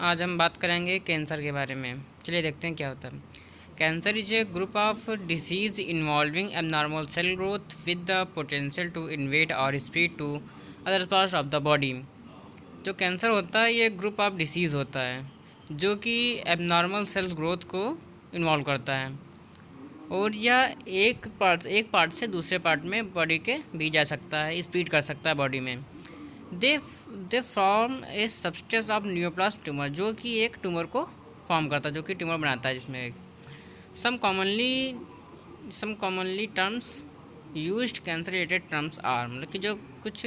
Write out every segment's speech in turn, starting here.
आज हम बात करेंगे कैंसर के बारे में। चलिए देखते हैं क्या होता है। Cancer is a group of diseases involving abnormal cell growth with the potential to invade और spread to other parts of the body. जो कैंसर होता है ये ग्रुप ऑफ डिसीज़ होता है जो कि एबनॉर्मल सेल ग्रोथ को इन्वॉल्व करता है और यह एक पार्ट से दूसरे पार्ट में बॉडी के भी जा सकता है, स्प्रेड कर सकता है बॉडी में। They they form a substance of neoplast tumour, जो कि एक ट्यूमर को फॉर्म करता है, जो कि ट्यूमर बनाता है। जिसमें एक some commonly terms used cancer related terms are, मतलब कि जो कुछ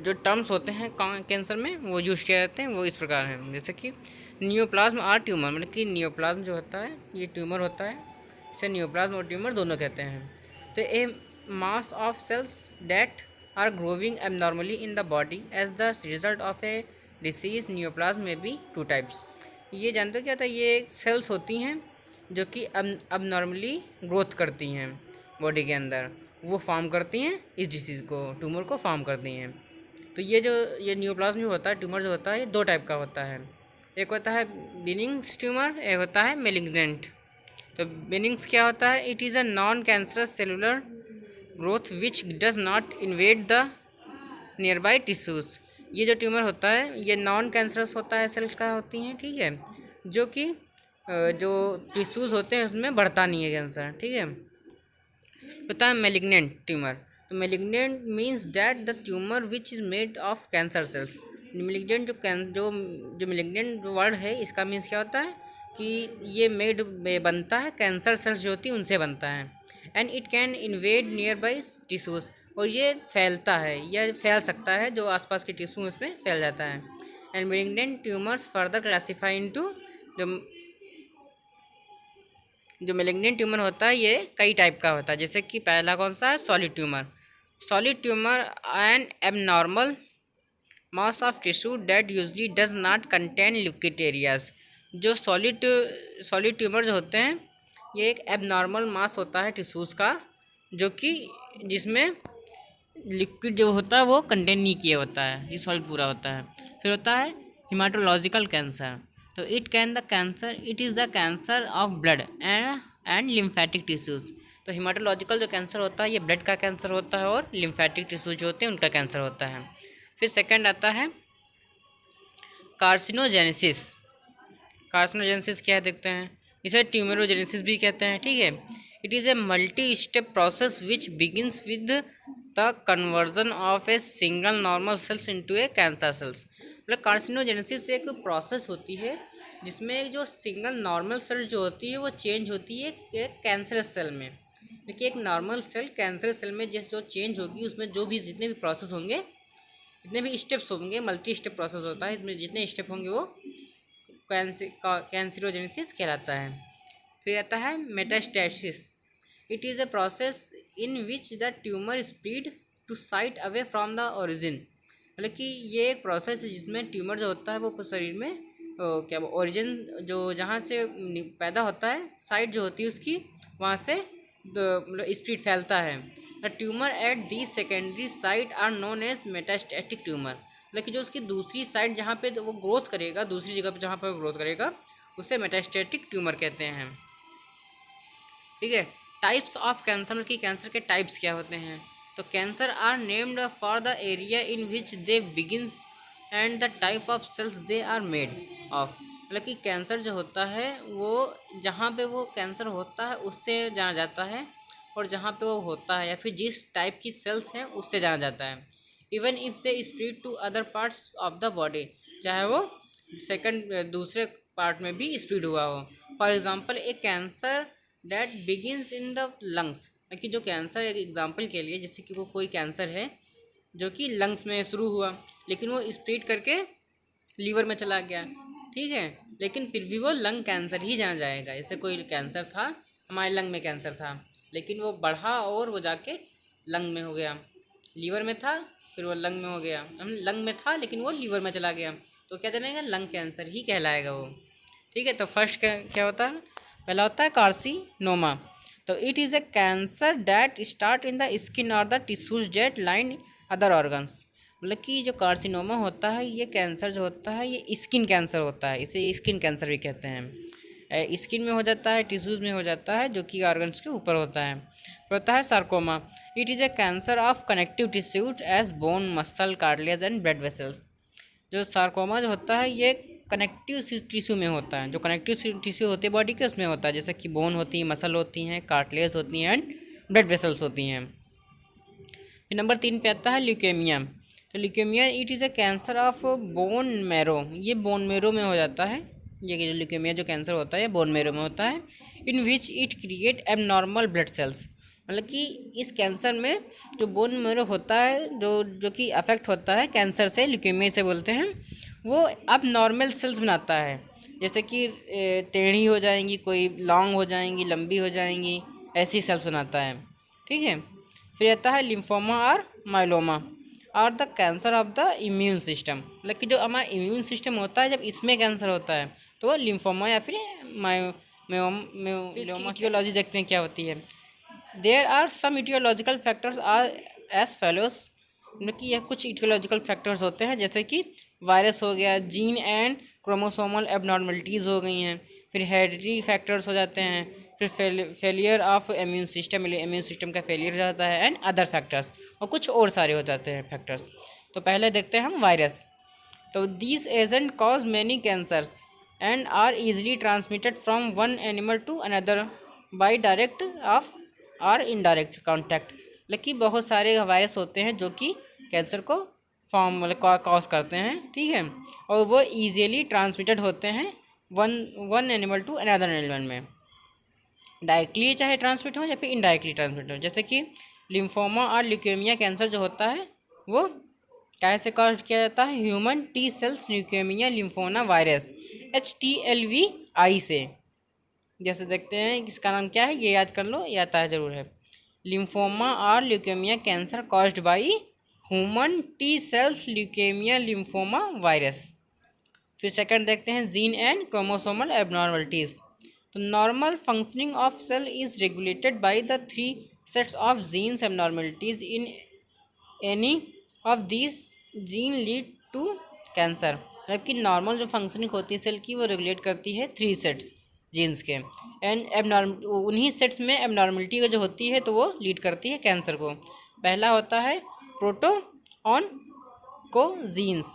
जो टर्म्स होते हैं कैंसर में वो यूज किए जाते हैं, वो इस प्रकार हैं। जैसे कि न्यूप्लाज्म आर ट्यूमर, मतलब कि न्यूप्लाज्म जो होता है ये ट्यूमर होता है, इसे न्यूप्लाज्म और ट्यूमर दोनों कहते हैं। तो a mass of cells that are growing abnormally in the body as the result of a disease. Neoplasm may be two types. ये जानते हो क्या था, ये सेल्स होती हैं जो कि abnormally ग्रोथ करती हैं बॉडी के अंदर, वो फॉर्म करती हैं इस डिसीज़ को, ट्यूमर को फॉर्म करती हैं। तो ये न्यूप्लाज्म जो होता है, ट्यूमर जो होता है, ये दो टाइप का होता है। एक होता है बिनिग्न ट्यूमर, एक होता है मेलिग्नेंट। तो बिनिग्न क्या होता है? It is a non cancerous cellular growth which does not invade the nearby tissues. ये जो ट्यूमर होता है ये नॉन कैंसरस होता है, सेल्स का होती हैं, ठीक है, जो कि जो टिश्यूज़ होते हैं उसमें बढ़ता नहीं है कैंसर, ठीक है। होता है मेलिग्नेंट ट्यूमर। तो malignant means that the tumour which is made of cancer cells. Malignant जो मेलिग्नेंट जो वर्ड है इसका मीन्स क्या होता है कि ये बनता है कैंसर सेल्स जो होती है उनसे बनता है। And it can invade near by tissues, और ये फैलता है या फैल सकता है, जो आसपास के टिश्यू उसमें फैल जाता है। And malignant tumours further classify into, जो मेलिग्नेंट ट्यूमर होता है ये कई टाइप का होता है। जैसे कि पहला कौन सा है? Solid tumour. Solid tumour an abnormal mass of tissue that usually does not contain liquid areas. जो सॉलिड ट्यूमर जो होते हैं ये एक एबनॉर्मल मास होता है टिश्यूज़ का, जो कि जिसमें लिक्विड जो होता है वो कंटेन नहीं किया होता है, ये सॉलिड पूरा होता है। फिर होता है हिमाटोलॉजिकल कैंसर। तो it is the cancer of blood and lymphatic tissues. तो हिमाटोलॉजिकल जो कैंसर होता है ये ब्लड का कैंसर होता है और लिम्फेटिक टिश्यूज जो होते हैं उनका कैंसर होता है। फिर सेकंड आता है कार्सिनोजेनेसिस। कार्सिनोजेनेसिस क्या है देखते हैं। इसे ट्यूमरोजेनेसिस भी कहते हैं, ठीक है। It is a multi step process which begins with the conversion of a single normal sales into A cancer cells. मतलब कार्सिनोजेनेसिस एक प्रोसेस होती है जिसमें जो सिंगल नॉर्मल सेल जो होती है वो चेंज होती है एक कैंसर सेल में। देखिए एक नॉर्मल सेल कैंसर सेल में जो चेंज होगी उसमें जो भी जितने भी प्रोसेस होंगे, जितने भी स्टेप्स होंगे, मल्टी स्टेप प्रोसेस होता है, इसमें जितने स्टेप होंगे वो कैंसरोजेनेसिस कहलाता है। फिर आता है metastasis. It is a process in which the tumour spread to site away from the origin. मतलब कि ये एक प्रोसेस है जिसमें ट्यूमर जो होता है वो शरीर में क्या ओरिजिन जो जहाँ से पैदा होता है, साइट जो होती है उसकी, वहाँ से मतलब स्प्रेड फैलता है। The tumour at the secondary site are known as metastatic tumour. लेकिन जो उसकी दूसरी साइड जहाँ पे वो ग्रोथ करेगा, दूसरी जगह पे जहाँ पे वो ग्रोथ करेगा उसे मेटास्टेटिक ट्यूमर कहते हैं, ठीक है। टाइप्स ऑफ कैंसर, की कैंसर के टाइप्स क्या होते हैं? तो cancer are named for the area in which they begins and the type of cells they are made of. मतलब कि कैंसर जो होता है वो जहाँ पे वो कैंसर होता है उससे जाना जाता है, और जहाँ पे वो होता है या फिर जिस टाइप की सेल्स हैं उससे जाना जाता है। Even if they spread to other parts of the body, चाहे वो दूसरे पार्ट में भी स्प्रेड हुआ हो। For example a cancer that begins in the lungs. कि जो कैंसर एक एग्जांपल के लिए, जैसे कि वो कोई कैंसर है जो कि लंग्स में शुरू हुआ लेकिन वो स्प्रेड करके लीवर में चला गया, ठीक है, लेकिन फिर भी वो लंग कैंसर ही जाना जाएगा। जैसे कोई कैंसर था, हमारे लंग में कैंसर था, लेकिन वो बढ़ा और वो जाके लंग में हो गया। लीवर में था फिर वो लंग में हो गया, हम लंग में था लेकिन वो लीवर में चला गया, तो क्या चलेगा? लंग कैंसर ही कहलाएगा वो, ठीक है। तो फर्स्ट क्या होता है? पहला होता है कार्सिनोमा। तो it is a cancer that start in the skin और the tissues that line other organs. मतलब कि जो कार्सिनोमा होता है ये कैंसर जो होता है ये स्किन कैंसर होता है, इसे स्किन कैंसर भी कहते हैं। स्किन में हो जाता है, टिश्यूज़ में हो जाता है, जो कि ऑर्गन्स के ऊपर होता है। फिर होता है sarcoma. It is a cancer of connective tissues as bone, muscle, cartilage and blood vessels. जो सार्कोमा जो होता है ये कनेक्टिव टिश्यू में होता है, जो कनेक्टिव टिश्यू होती है बॉडी के उसमें होता है, जैसे कि बोन होती है, मसल होती हैं, कार्टिलेज होती हैं एंड ब्लड वेसल्स होती हैं। फिर नंबर 3 पे आता है ल्यूकेमिया। तो leukaemia it is a cancer of bone marrow, ये बोन मैरो में हो जाता है। ये ल्यूकेमिया जो कैंसर होता है बोन मैरो में होता है। In which it create abnormal blood cells, मतलब कि इस कैंसर में जो बोन मैरो होता है जो कि अफेक्ट होता है कैंसर से, ल्यूकेमिया से बोलते हैं, वो अब नॉर्मल सेल्स बनाता है, जैसे कि टेढ़ी हो जाएंगी, कोई लॉन्ग हो जाएंगी, लंबी हो जाएंगी, ऐसी सेल्स बनाता है। ठीक है। फिर आता है लिम्फोमा और माइलोमा और the cancer of the immune system, मतलब कि जो हमारा इम्यून सिस्टम होता है जब इसमें कैंसर होता है तो वो लिम्फोमा या फिर मायोमा। इटियोलॉजी देखते हैं क्या होती है। There are some etiological factors are as follows, मतलब कि यह कुछ इटियोलॉजिकल फैक्टर्स होते हैं, जैसे कि वायरस हो गया, जीन एंड क्रोमोसोमल एबनॉर्मलिटीज़ हो गई हैं, फिर हेरिडिटी फैक्टर्स हो जाते हैं, फिर फेलियर ऑफ इम्यून सिस्टम का फेलियर हो जाता है एंड अदर फैक्टर्स, और कुछ और सारे हो जाते हैं फैक्टर्स। तो पहले देखते हैं हम वायरस। तो these agent cause many cancers and are easily transmitted from one animal to another by direct of और इनडायरेक्ट कॉन्टैक्ट, लेकिन बहुत सारे वायरस होते हैं जो कि कैंसर को फॉर्म मतलब कॉज करते हैं। ठीक है। और वो ईजिली ट्रांसमिटेड होते हैं one animal to another animal में, डायरेक्टली चाहे ट्रांसमिट हो या फिर इनडायरेक्टली ट्रांसमिट हो। जैसे कि लिम्फोमा और ल्यूकेमिया कैंसर जो होता है वो कैसे कॉज किया जाता है, human T cells leukaemia lymphoma virus HTLV-I से। जैसे देखते हैं इसका नाम क्या है, ये याद कर लो, ये आता है ज़रूर है। लिम्फोमा और leukaemia cancer caused by human T cells leukaemia lymphoma virus. फिर सेकंड देखते हैं जीन एंड क्रोमोसोमल एबनॉर्मलिटीज़। तो normal functioning of cell is regulated by the 3 sets of genes abnormalities in any of this gene lead to cancer, मतलब कि normal जो functioning होती है cell की वो रेगुलेट करती है 3 सेट्स जीन्स के, एंड एबनॉर्मल उन्हीं सेट्स में एबनॉर्मलिटी जो होती है तो वो लीड करती है कैंसर को। पहला होता है प्रोटोऑन को जीन्स,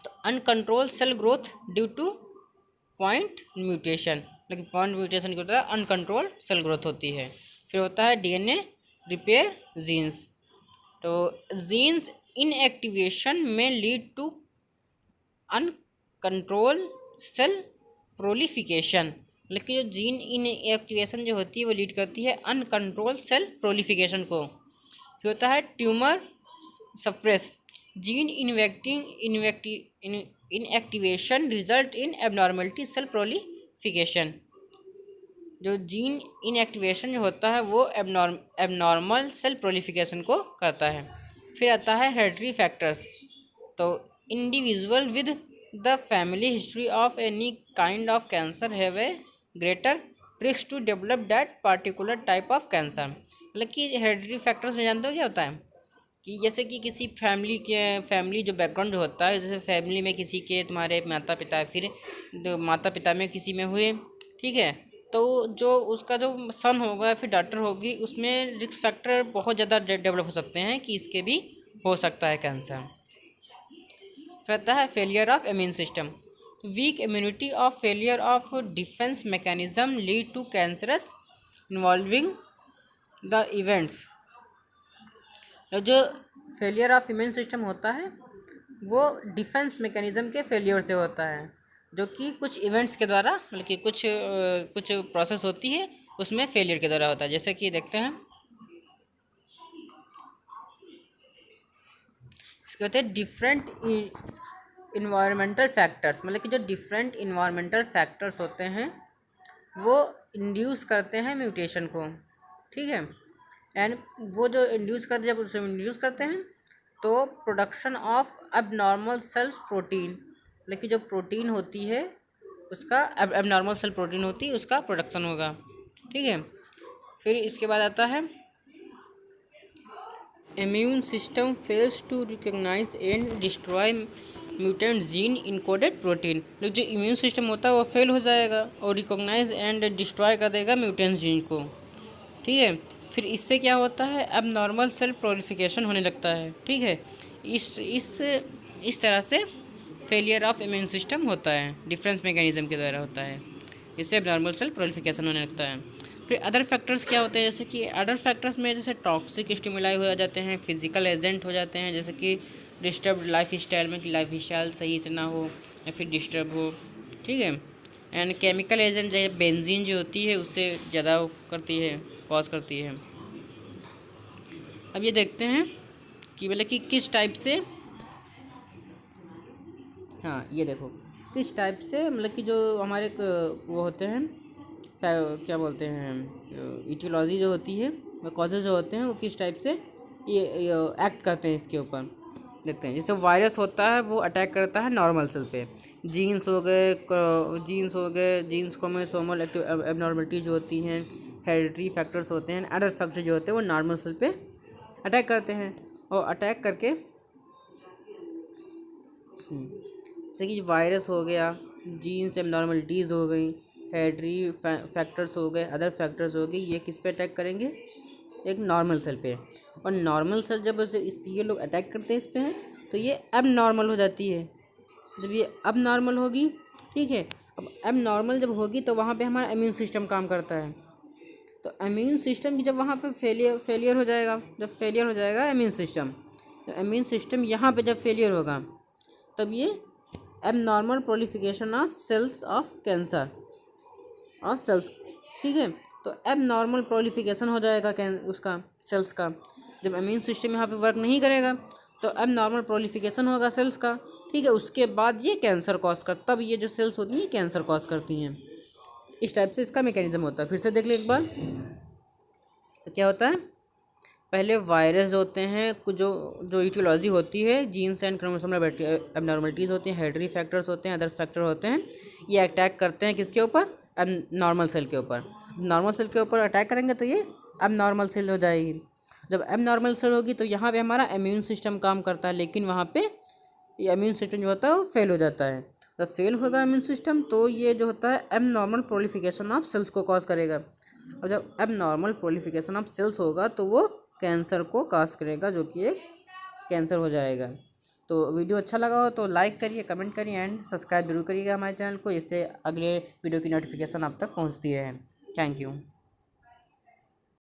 तो uncontrol cell growth due to point mutation, लेकिन पॉइंट म्यूटेशन की होता है अनकंट्रोल सेल ग्रोथ होती है। फिर होता है DNA रिपेयर जीन्स, तो जीन्स इनएक्टिवेशन में lead to uncontrol cell proliferation, लेकिन जो जीन इनएक्टिवेशन जो होती है वो लीड करती है अनकंट्रोल सेल प्रोलिफिकेशन को। फिर होता है tumour suppress gene inactivation result in abnormality cell proliferation, जो जीन इनएक्टिवेशन जो होता है वो एबनॉर्मल सेल प्रोलिफिकेशन को करता है। फिर आता है हेरिडिटरी फैक्टर्स, तो individual with the family history of any kind of cancer have a greater risk to develop that particular type of cancer, मतलब कि हेरिडिटरी फैक्टर्स में जानते हो क्या होता है कि जैसे कि किसी फैमिली जो बैकग्राउंड जो होता है, जैसे फैमिली में किसी के तुम्हारे माता पिता, फिर माता पिता में किसी में हुए, ठीक है, तो जो उसका जो सन होगा फिर डॉटर होगी, उसमें रिस्क फैक्टर बहुत ज़्यादा डेवलप हो सकते हैं कि इसके भी हो सकता है कैंसर। फिर आता है failure of immune system, weak immunity of failure of defence mechanism lead to cancers involving the events. जो फेलियर ऑफ इम्यून सिस्टम होता है वो डिफेंस मैकेनिज्म के फेलियर से होता है, जो कि कुछ इवेंट्स के द्वारा, मतलब कि कुछ प्रोसेस होती है उसमें फेलियर के द्वारा होता है। जैसे कि देखते हैं इसके होते हैं डिफरेंट इन्वायरमेंटल फैक्टर्स, मतलब कि जो डिफरेंट इन्वायरमेंटल फैक्टर्स होते हैं वो इंड्यूस करते हैं म्यूटेशन को। ठीक है। एंड वो जो इंड्यूस करते जब उसे इंड्यूस करते हैं तो production of abnormal cell protein, लेकिन जो प्रोटीन होती है उसका एबनॉर्मल सेल प्रोटीन होती है उसका प्रोडक्शन होगा। ठीक है। फिर इसके बाद आता है immune system fails to recognize and destroy mutant gene encoded protein. जो इम्यून सिस्टम होता है वो फेल हो जाएगा और रिकॉग्नाइज एंड डिस्ट्रॉय कर देगा म्यूटेंट जीन को। ठीक है, फिर इससे क्या होता है, अब नॉर्मल सेल प्रोलिफिकेशन होने लगता है। ठीक है, इस तरह से फेलियर ऑफ इम्यून सिस्टम होता है, डिफरेंस मैकेनिज्म के द्वारा होता है। इससे अब नॉर्मल सेल प्रोलिफिकेशन होने लगता है। फिर अदर फैक्टर्स क्या होते हैं, जैसे कि अदर फैक्टर्स में जैसे टॉक्सिक स्टिमुलाई हो जाते हैं, फिजिकल एजेंट हो जाते हैं, जैसे कि डिस्टर्ब लाइफ स्टाइल में कि लाइफ स्टाइल सही से ना हो या फिर डिस्टर्ब हो। ठीक है, एंड केमिकल एजेंट जैसे बेंजीन जो होती है उससे ज़्यादा करती है, कॉज करती है। अब ये देखते हैं कि मतलब कि किस टाइप से, हाँ ये देखो किस टाइप से मतलब कि जो हमारे वो होते हैं क्या बोलते हैं इटियोलॉजी जो होती है, वो कॉजेज जो होते हैं वो किस टाइप से ये एक्ट करते हैं इसके ऊपर देखते हैं। जैसे वायरस होता है वो अटैक करता है नॉर्मल सेल पे, जीन्स हो गए, जीन्स क्रोमोसोमल एबनॉर्मलिटी जो होती हैं, हेरिडिटरी फैक्टर्स होते हैं, अदर फैक्टर जो होते हैं वो नॉर्मल सेल पे अटैक करते हैं। और अटैक करके जैसे कि वायरस हो गया, जीन्स एबनॉर्मलिटीज़ हो गई, हेरिडिटरी फैक्टर्स हो गए, अदर फैक्टर्स हो गए, ये किस पे अटैक करेंगे, एक नॉर्मल सेल पे। और नॉर्मल सेल जब ये लोग अटैक करते हैं इस पे तो ये अब नॉर्मल हो जाती है। जब ये अब नॉर्मल होगी, ठीक है, अब नॉर्मल जब होगी तो वहाँ पे हमारा इम्यून सिस्टम काम करता है। तो इम्यून सिस्टम की जब वहाँ पे फेलियर हो जाएगा, जब फेलियर हो जाएगा इम्यून सिस्टम, तो इम्यून सिस्टम यहाँ पे जब फेलियर होगा तब ये abnormal proliferation of cells of cancer of cells. ठीक है, तो एबनॉर्मल प्रोलिफिकेशन हो जाएगा उसका सेल्स का। जब इम्यून सिस्टम यहाँ पे वर्क नहीं करेगा तो एबनॉर्मल प्रोलिफिकेशन होगा सेल्स का। ठीक है, उसके बाद ये कैंसर कॉज कर, तब ये जो सेल्स होती हैं कैंसर कॉज करती हैं। इस टाइप से इसका मैकेनिज्म होता है। फिर से देख ले एक बार, तो क्या होता है, पहले वायरस होते हैं कुछ जो इटियोलॉजी होती है, जीन्स एंड क्रोमोसोमल एबनॉर्मलिटीज़ होती हैं, हेरिडिटरी फैक्टर्स होते हैं, अदर फैक्टर होते हैं, ये अटैक करते हैं किसके ऊपर, अब नॉर्मल सेल के ऊपर। नॉर्मल सेल के ऊपर अटैक करेंगे तो ये अब नॉर्मल सेल हो जाएगी। जब अब नॉर्मल सेल होगी तो यहाँ पे हमारा इम्यून सिस्टम काम करता है, लेकिन वहाँ पे ये इम्यून सिस्टम जो होता है वो फेल हो जाता है। जब फेल होगा इम्यून सिस्टम तो ये जो होता है अब नॉर्मल प्रोलिफिकेशन ऑफ सेल्स को कॉज करेगा। और जब अब नॉर्मल प्रोलिफिकेशन ऑफ सेल्स होगा तो वो कैंसर को कॉज करेगा, जो कि एक कैंसर हो जाएगा। तो वीडियो अच्छा लगा हो तो लाइक करिए, कमेंट करिए एंड सब्सक्राइब जरूर करिएगा हमारे चैनल को, इससे अगले वीडियो की नोटिफिकेशन आप तक पहुंचती रहे। Thank you.